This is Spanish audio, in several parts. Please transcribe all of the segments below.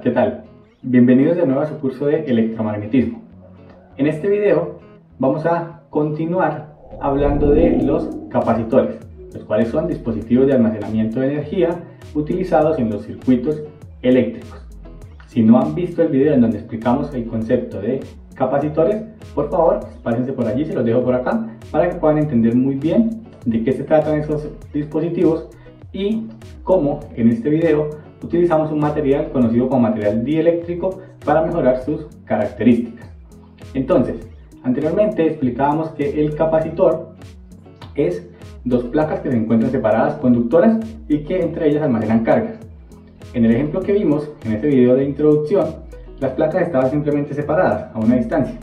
¿qué tal? Bienvenidos de nuevo a su curso de electromagnetismo. En este video vamos a continuar hablando de los capacitores, los cuales son dispositivos de almacenamiento de energía utilizados en los circuitos eléctricos. Si no han visto el video en donde explicamos el concepto de capacitores, por favor, pásense por allí, se los dejo por acá, para que puedan entender muy bien de qué se tratan esos dispositivos y cómo en este video utilizamos un material conocido como material dieléctrico para mejorar sus características. Entonces, anteriormente explicábamos que el capacitor es dos placas que se encuentran separadas, conductoras, y que entre ellas almacenan cargas. En el ejemplo que vimos en este video de introducción, las placas estaban simplemente separadas a una distancia,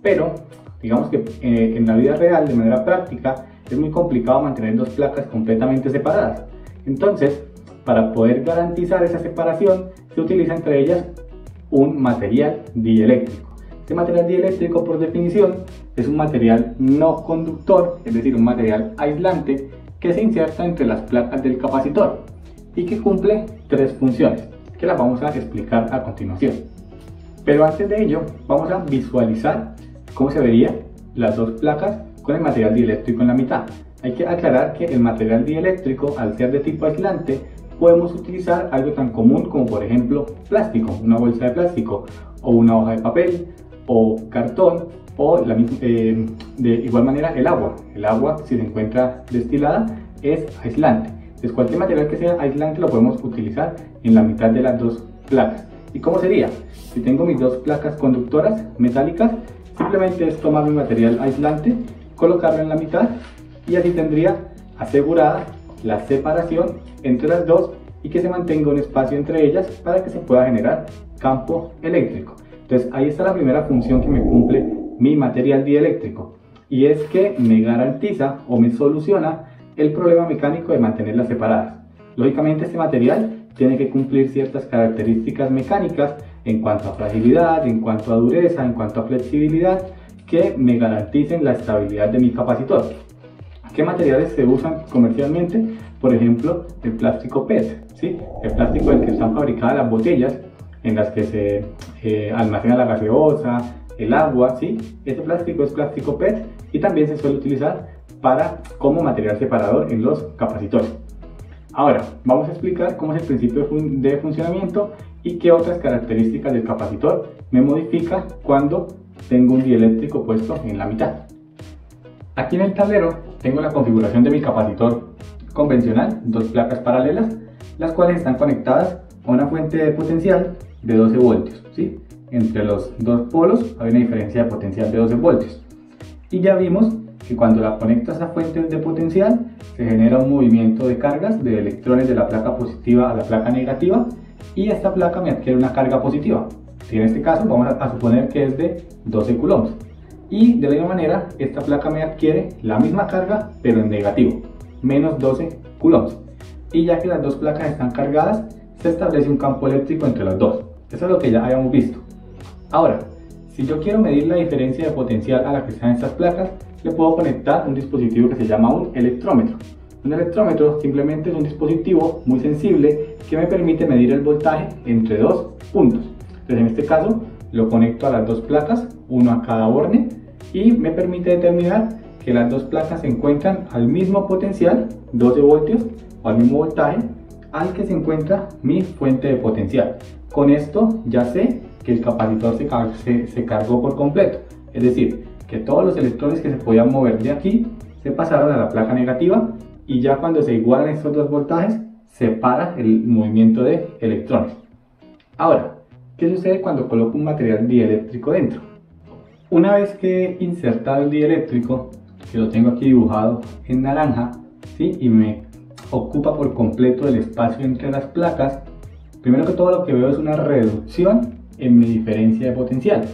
pero digamos que en la vida real, de manera práctica, es muy complicado mantener dos placas completamente separadas. Entonces, para poder garantizar esa separación, se utiliza entre ellas un material dieléctrico. Este material dieléctrico, por definición, es un material no conductor, es decir, un material aislante que se inserta entre las placas del capacitor y que cumple tres funciones, que las vamos a explicar a continuación. Pero antes de ello, vamos a visualizar cómo se verían las dos placas con el material dieléctrico en la mitad. Hay que aclarar que el material dieléctrico, al ser de tipo aislante, podemos utilizar algo tan común como, por ejemplo, plástico, una bolsa de plástico, o una hoja de papel, o cartón, o de igual manera el agua. El agua, si se encuentra destilada, es aislante. Entonces, cualquier material que sea aislante lo podemos utilizar en la mitad de las dos placas. ¿Y cómo sería? Si tengo mis dos placas conductoras metálicas, simplemente es tomar mi material aislante, colocarlo en la mitad, y así tendría asegurada la separación entre las dos y que se mantenga un espacio entre ellas para que se pueda generar campo eléctrico. Entonces ahí está la primera función que me cumple mi material dieléctrico, y es que me garantiza o me soluciona el problema mecánico de mantenerlas separadas. Lógicamente, este material tiene que cumplir ciertas características mecánicas en cuanto a fragilidad, en cuanto a dureza, en cuanto a flexibilidad, que me garanticen la estabilidad de mi capacitor. ¿Qué materiales se usan comercialmente? Por ejemplo, el plástico PET, ¿sí? El plástico del que están fabricadas las botellas en las que se almacena la gaseosa, el agua, ¿sí? Este plástico es plástico PET y también se suele utilizar como material separador en los capacitores. Ahora, vamos a explicar cómo es el principio de funcionamiento y qué otras características del capacitor me modifica cuando tengo un dieléctrico puesto en la mitad. Aquí en el tablero tengo la configuración de mi capacitor convencional, dos placas paralelas, las cuales están conectadas a una fuente de potencial de 12 voltios, ¿sí? Entre los dos polos hay una diferencia de potencial de 12 voltios. Y ya vimos que cuando la conectas a fuentes de potencial, se genera un movimiento de cargas de electrones de la placa positiva a la placa negativa, y esta placa me adquiere una carga positiva, que en este caso vamos a suponer que es de 12 coulombs. Y de la misma manera, esta placa me adquiere la misma carga, pero en negativo, menos 12 coulombs. Y ya que las dos placas están cargadas, se establece un campo eléctrico entre las dos. Eso es lo que ya habíamos visto. Ahora, si yo quiero medir la diferencia de potencial a la que están estas placas, le puedo conectar un dispositivo que se llama un electrómetro. Un electrómetro simplemente es un dispositivo muy sensible que me permite medir el voltaje entre dos puntos. Entonces, en este caso, lo conecto a las dos placas, uno a cada borne, y me permite determinar que las dos placas se encuentran al mismo potencial, 12 voltios, o al mismo voltaje al que se encuentra mi fuente de potencial. Con esto ya sé que el capacitor se cargó por completo, es decir, que todos los electrones que se podían mover de aquí se pasaron a la placa negativa, y ya cuando se igualan estos dos voltajes se para el movimiento de electrones. Ahora, ¿qué sucede cuando coloco un material dieléctrico dentro? Una vez que he insertado el dieléctrico, que lo tengo aquí dibujado en naranja, ¿sí? Y me ocupa por completo el espacio entre las placas, primero que todo lo que veo es una reducción en mi diferencia de potencial.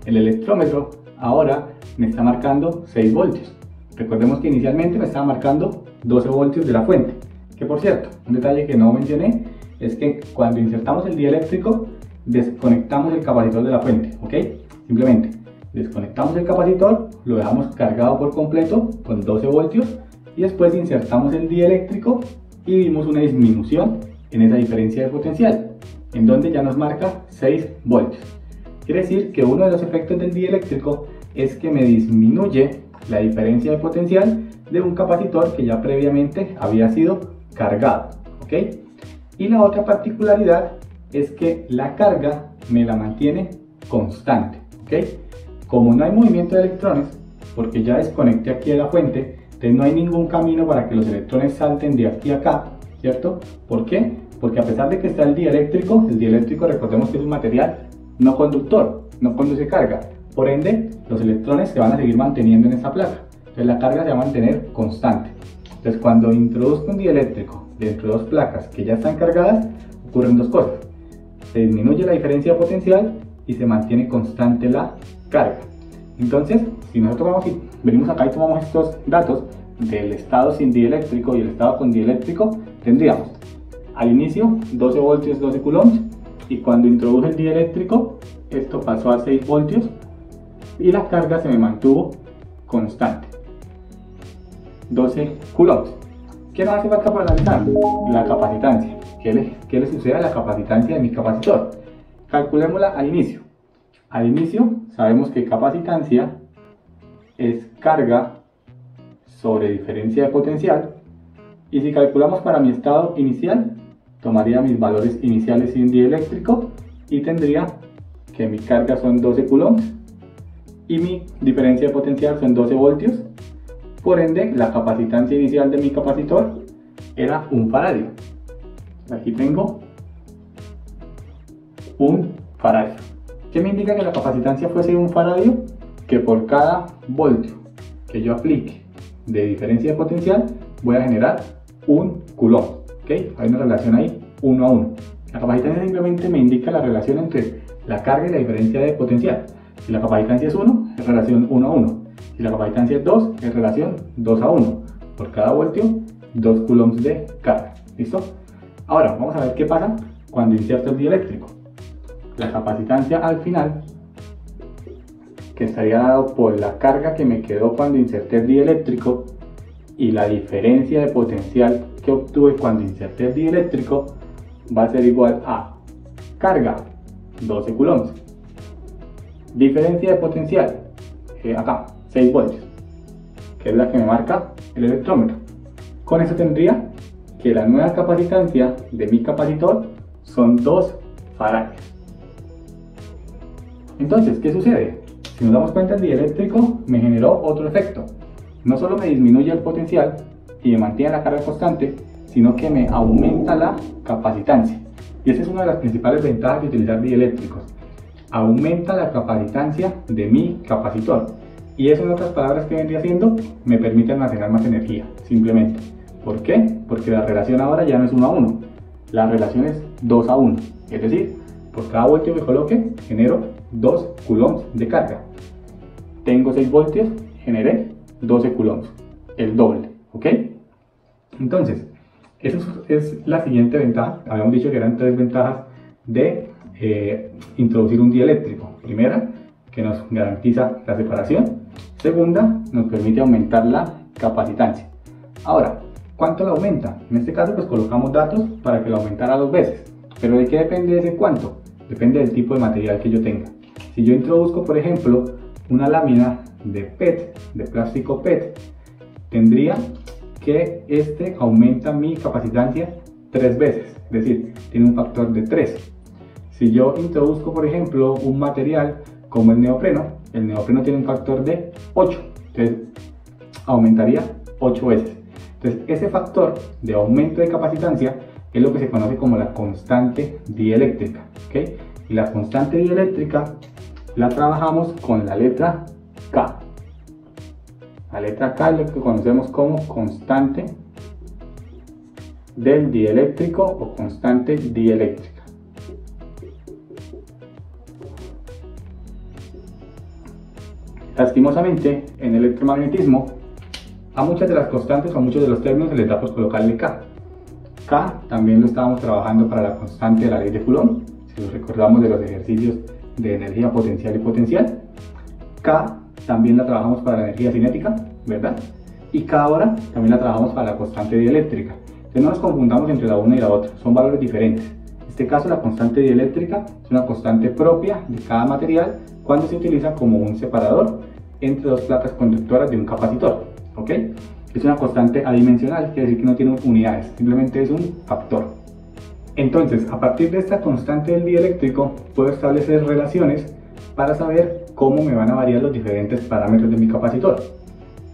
El electrómetro ahora me está marcando 6 voltios. Recordemos que inicialmente me estaba marcando 12 voltios de la fuente. Que, por cierto, un detalle que no mencioné es que cuando insertamos el dieléctrico, desconectamos el capacitor de la fuente, ¿ok? Simplemente desconectamos el capacitor, lo dejamos cargado por completo con 12 voltios, y después insertamos el dieléctrico y vimos una disminución en esa diferencia de potencial. en donde ya nos marca 6 voltios. Quiere decir que uno de los efectos del dieléctrico es que me disminuye la diferencia de potencial de un capacitor que ya previamente había sido cargado, ¿ok? Y la otra particularidad es que la carga me la mantiene constante, ¿ok? Como no hay movimiento de electrones, porque ya desconecté aquí de la fuente, entonces no hay ningún camino para que los electrones salten de aquí a acá, ¿cierto? ¿Por qué? Porque a pesar de que está el dieléctrico recordemos que es un material no conductor, no conduce carga, por ende los electrones se van a seguir manteniendo en esta placa, entonces la carga se va a mantener constante. Entonces cuando introduzco un dieléctrico dentro de dos placas que ya están cargadas, ocurren dos cosas: se disminuye la diferencia de potencial y se mantiene constante la carga. Entonces, si nosotros vamos y venimos acá y tomamos estos datos del estado sin dieléctrico y el estado con dieléctrico, tendríamos al inicio 12 voltios 12 coulombs, y cuando introduje el dieléctrico esto pasó a 6 voltios y la carga se me mantuvo constante, 12 coulombs. ¿Qué nos hace falta para analizar? La capacitancia. ¿Qué le sucede a la capacitancia de mi capacitor? Calculémosla al inicio. Al inicio sabemos que capacitancia es carga sobre diferencia de potencial, y si calculamos para mi estado inicial, tomaría mis valores iniciales sin dieléctrico y tendría que mi carga son 12 coulombs y mi diferencia de potencial son 12 voltios. Por ende, la capacitancia inicial de mi capacitor era 1 faradio. Aquí tengo 1 faradio. ¿Qué me indica que la capacitancia fuese 1 faradio? Que por cada voltio que yo aplique de diferencia de potencial voy a generar 1 coulomb. ¿Okay? Hay una relación ahí 1 a 1. La capacitancia simplemente me indica la relación entre la carga y la diferencia de potencial. Si la capacitancia es 1, es relación 1 a 1. Si la capacitancia es 2, es relación 2 a 1. Por cada voltio, 2 coulombs de carga. ¿Listo? Ahora, vamos a ver qué pasa cuando inserto el dieléctrico. La capacitancia al final, que estaría dado por la carga que me quedó cuando inserté el dieléctrico y la diferencia de potencial que obtuve cuando inserté el dieléctrico, va a ser igual a carga 12 coulombs, diferencia de potencial, acá 6 voltios, que es la que me marca el electrómetro. Con eso tendría que la nueva capacitancia de mi capacitor son 2 faradios. Entonces, ¿qué sucede? Si nos damos cuenta, el dieléctrico me generó otro efecto. No solo me disminuye el potencial y me mantiene la carga constante, sino que me aumenta la capacitancia. Y esa es una de las principales ventajas de utilizar dieléctricos. Aumenta la capacitancia de mi capacitor. Y eso, en otras palabras, ¿qué vendría siendo? Me permite almacenar más energía, simplemente. ¿Por qué? Porque la relación ahora ya no es 1 a 1. La relación es 2 a 1. Es decir, por cada voltio que coloque, genero 2 coulombs de carga. Tengo 6 voltios, generé 12 coulombs, el doble, ¿ok? Entonces, esa es la siguiente ventaja. Habíamos dicho que eran 3 ventajas de introducir un dieléctrico. Primera, que nos garantiza la separación. Segunda, nos permite aumentar la capacitancia. Ahora, ¿cuánto la aumenta? En este caso, pues colocamos datos para que lo aumentara 2 veces. ¿Pero de qué depende ese cuánto? Depende del tipo de material que yo tenga. Si yo introduzco, por ejemplo, una lámina de PET, de plástico PET, tendría que este aumenta mi capacitancia 3 veces, es decir, tiene un factor de 3. Si yo introduzco, por ejemplo, un material como el neopreno tiene un factor de 8, entonces aumentaría 8 veces. Entonces, ese factor de aumento de capacitancia es lo que se conoce como la constante dieléctrica, ¿okay? Y la constante dieléctrica la trabajamos con la letra K. La letra K es lo que conocemos como constante del dieléctrico o constante dieléctrica. Lastimosamente, en electromagnetismo, a muchas de las constantes o a muchos de los términos se les da por colocarle K. K también lo estábamos trabajando para la constante de la ley de Coulomb, si lo recordamos de los ejercicios de energía potencial y potencial. K también la trabajamos para la energía cinética, ¿verdad? Y K ahora también la trabajamos para la constante dieléctrica. Entonces no nos confundamos entre la una y la otra, son valores diferentes. este caso la constante dieléctrica es una constante propia de cada material cuando se utiliza como un separador entre dos placas conductoras de un capacitor, ¿ok? Es una constante adimensional, quiere decir que no tiene unidades, simplemente es un factor. Entonces, a partir de esta constante del dieléctrico, puedo establecer relaciones para saber cómo me van a variar los diferentes parámetros de mi capacitor.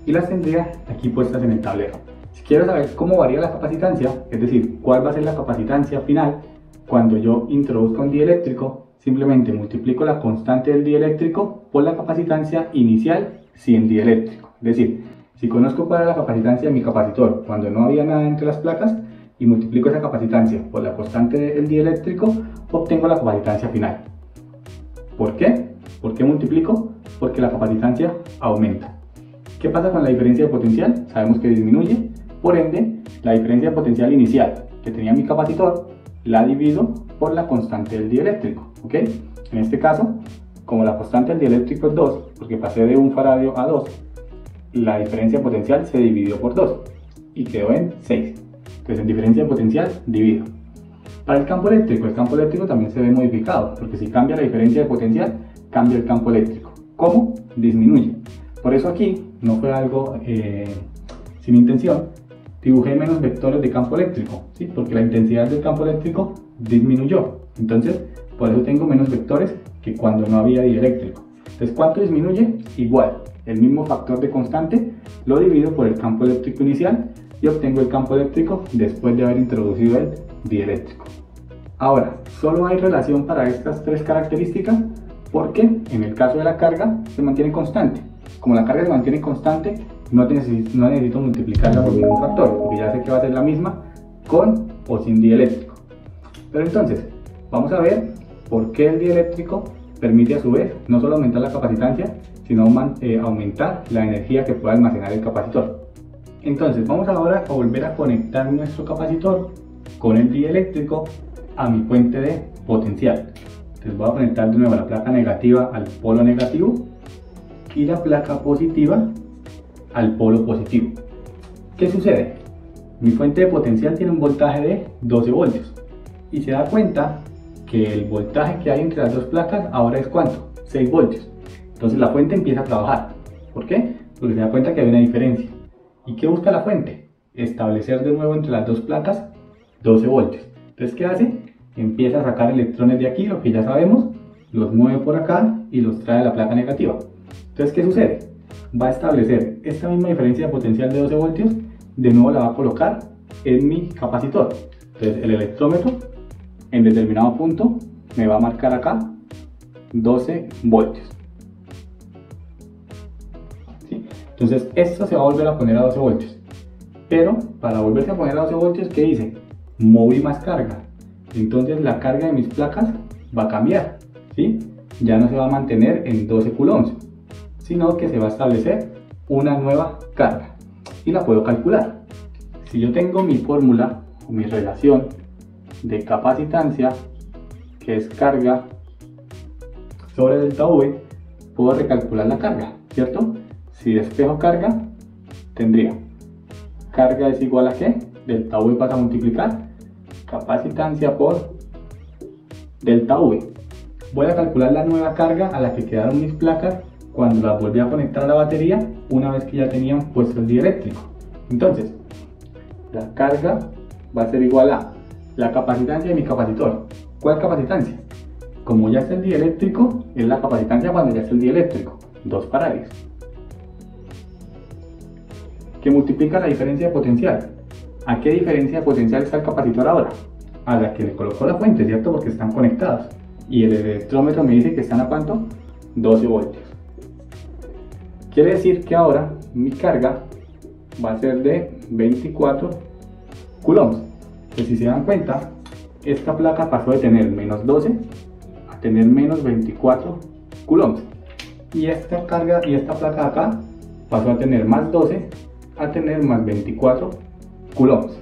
Y las tendría aquí puestas en el tablero. Si quiero saber cómo varía la capacitancia, es decir, cuál va a ser la capacitancia final, cuando yo introduzco un dieléctrico, simplemente multiplico la constante del dieléctrico por la capacitancia inicial sin dieléctrico. Es decir, si conozco cuál es la capacitancia de mi capacitor cuando no había nada entre las placas y multiplico esa capacitancia por la constante del dieléctrico, obtengo la capacitancia final. ¿Por qué? ¿Por qué multiplico? Porque la capacitancia aumenta. ¿Qué pasa con la diferencia de potencial? Sabemos que disminuye, por ende, la diferencia de potencial inicial que tenía mi capacitor la divido por la constante del dieléctrico, ¿ok? En este caso, como la constante del dieléctrico es 2, porque pasé de 1 faradio a 2, la diferencia de potencial se dividió por 2 y quedó en 6. Entonces, en diferencia de potencial, divido. Para el campo eléctrico también se ve modificado, porque si cambia la diferencia de potencial, cambia el campo eléctrico. ¿Cómo? Disminuye. Por eso aquí no fue algo sin intención, dibujé menos vectores de campo eléctrico, ¿sí? Porque la intensidad del campo eléctrico disminuyó. Entonces, por eso tengo menos vectores que cuando no había dieléctrico. Entonces, ¿cuánto disminuye? Igual, el mismo factor de constante lo divido por el campo eléctrico inicial y obtengo el campo eléctrico después de haber introducido el dieléctrico. Ahora, solo hay relación para estas tres características porque en el caso de la carga se mantiene constante. Como la carga se mantiene constante, no necesito multiplicarla por ningún factor, porque ya sé que va a ser la misma con o sin dieléctrico. Pero entonces, vamos a ver por qué el dieléctrico permite a su vez no solo aumentar la capacitancia, sino aumentar la energía que puede almacenar el capacitor. Entonces, vamos ahora a volver a conectar nuestro capacitor con el dieléctrico a mi fuente de potencial. Entonces voy a conectar de nuevo la placa negativa al polo negativo y la placa positiva al polo positivo. ¿Qué sucede? Mi fuente de potencial tiene un voltaje de 12 voltios y se da cuenta que el voltaje que hay entre las dos placas ahora es ¿cuánto? 6 voltios. Entonces la fuente empieza a trabajar. ¿Por qué? Porque se da cuenta que hay una diferencia. ¿Y qué busca la fuente? Establecer de nuevo entre las dos placas 12 voltios. Entonces, ¿qué hace? Empieza a sacar electrones de aquí, lo que ya sabemos, los mueve por acá y los trae a la placa negativa. Entonces, ¿qué sucede? Va a establecer esta misma diferencia de potencial de 12 voltios, de nuevo la va a colocar en mi capacitor. Entonces, el electrómetro en determinado punto me va a marcar acá 12 voltios. ¿Sí? Entonces, esto se va a volver a poner a 12 voltios. Pero, para volverse a poner a 12 voltios, ¿qué hice? Moví más carga. Entonces la carga de mis placas va a cambiar, ¿sí? Ya no se va a mantener en 12 coulombs, sino que se va a establecer una nueva carga y la puedo calcular. Si yo tengo mi fórmula o mi relación de capacitancia, que es carga sobre delta V, puedo recalcular la carga, ¿cierto? Si despejo carga, tendría carga es igual a ¿qué? Delta V pasa a multiplicar capacitancia por delta V. Voy a calcular la nueva carga a la que quedaron mis placas cuando las volví a conectar a la batería una vez que ya tenían puesto el dieléctrico. Entonces, la carga va a ser igual a la capacitancia de mi capacitor. ¿Cuál capacitancia? Como ya está el dieléctrico, es la capacitancia cuando ya está el dieléctrico, 2 faradios. Que multiplica la diferencia de potencial. ¿A qué diferencia de potencial está el capacitor ahora? A la que le colocó la fuente, ¿cierto? Porque están conectados. Y el electrómetro me dice que están a ¿cuánto? 12 voltios. Quiere decir que ahora mi carga va a ser de 24 coulombs. Pues si se dan cuenta, esta placa pasó de tener menos 12 a tener menos 24 coulombs. Y esta carga y esta placa de acá pasó a tener más 12 a tener más 24 coulombs.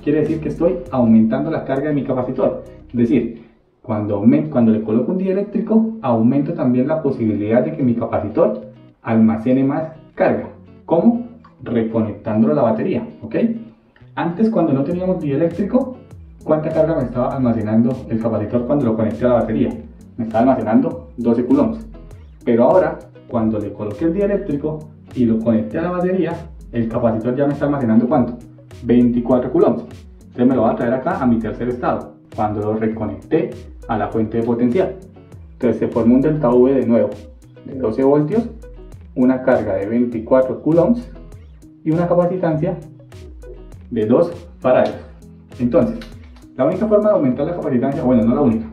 Quiere decir que estoy aumentando la carga de mi capacitor. Es decir, cuando le coloco un dieléctrico, aumento también la posibilidad de que mi capacitor almacene más carga. ¿Cómo? Reconectándolo a la batería, ¿ok? Antes, cuando no teníamos dieléctrico, ¿cuánta carga me estaba almacenando el capacitor cuando lo conecté a la batería? Me estaba almacenando 12 coulombs. Pero ahora, cuando le coloqué el dieléctrico y lo conecté a la batería, el capacitor ya me está almacenando ¿cuánto? 24 coulombs. Entonces me lo va a traer acá a mi tercer estado, cuando lo reconecté a la fuente de potencial. Entonces se formó un delta V de nuevo, de 12 voltios, una carga de 24 coulombs y una capacitancia de 2 farads. Entonces, la única forma de aumentar la capacitancia, bueno, no la única,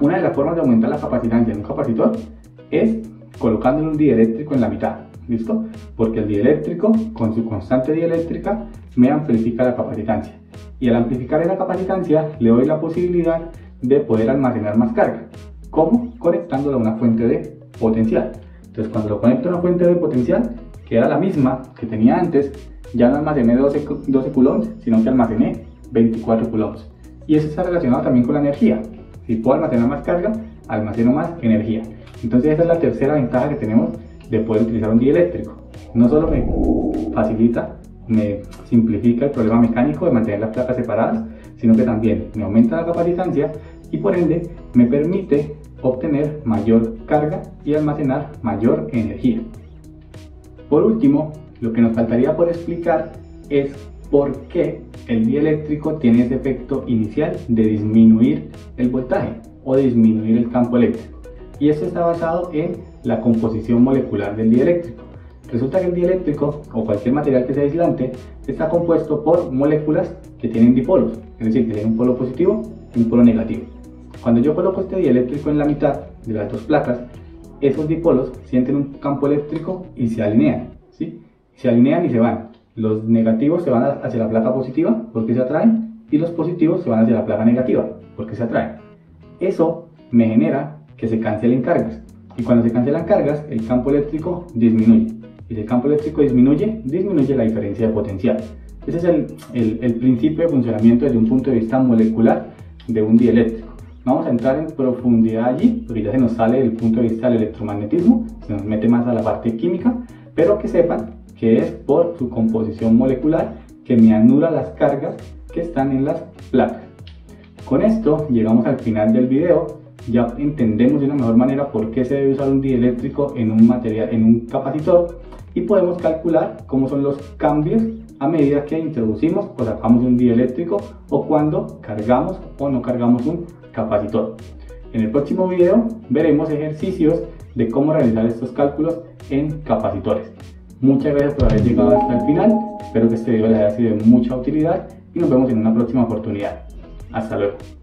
una de las formas de aumentar la capacitancia en un capacitor es colocándole un dieléctrico en la mitad, ¿listo? Porque el dieléctrico, con su constante dieléctrica, me amplifica la capacitancia. Y al amplificar la capacitancia, le doy la posibilidad de poder almacenar más carga. ¿Cómo? Conectándolo a una fuente de potencial. Entonces, cuando lo conecto a una fuente de potencial, que era la misma que tenía antes, ya no almacené 12 coulombs, sino que almacené 24 coulombs. Y eso está relacionado también con la energía. Si puedo almacenar más carga, almaceno más energía. Entonces esa es la tercera ventaja que tenemos de poder utilizar un dieléctrico. No solo me facilita, me simplifica el problema mecánico de mantener las placas separadas, sino que también me aumenta la capacitancia y por ende me permite obtener mayor carga y almacenar mayor energía. Por último, lo que nos faltaría por explicar es por qué el dieléctrico tiene ese efecto inicial de disminuir el voltaje o de disminuir el campo eléctrico. Y esto está basado en la composición molecular del dieléctrico. Resulta que el dieléctrico o cualquier material que sea aislante está compuesto por moléculas que tienen dipolos, es decir, que tienen un polo positivo y un polo negativo. Cuando yo coloco este dieléctrico en la mitad de las dos placas, esos dipolos sienten un campo eléctrico y se alinean, ¿sí? Se alinean y se van. Los negativos se van hacia la placa positiva porque se atraen y los positivos se van hacia la placa negativa porque se atraen. Eso me genera que se cancelen cargas y cuando se cancelan cargas el campo eléctrico disminuye y si el campo eléctrico disminuye la diferencia de potencial. Ese es el principio de funcionamiento desde un punto de vista molecular de un dieléctrico. No vamos a entrar en profundidad allí porque ya se nos sale del punto de vista del electromagnetismo, se nos mete más a la parte química, pero que sepan que es por su composición molecular que me anula las cargas que están en las placas. Con esto llegamos al final del video. Ya entendemos de una mejor manera por qué se debe usar un dieléctrico en un capacitor y podemos calcular cómo son los cambios a medida que introducimos o sacamos un dieléctrico o cuando cargamos o no cargamos un capacitor. En el próximo video veremos ejercicios de cómo realizar estos cálculos en capacitores. Muchas gracias por haber llegado hasta el final, espero que este video les haya sido de mucha utilidad y nos vemos en una próxima oportunidad. Hasta luego.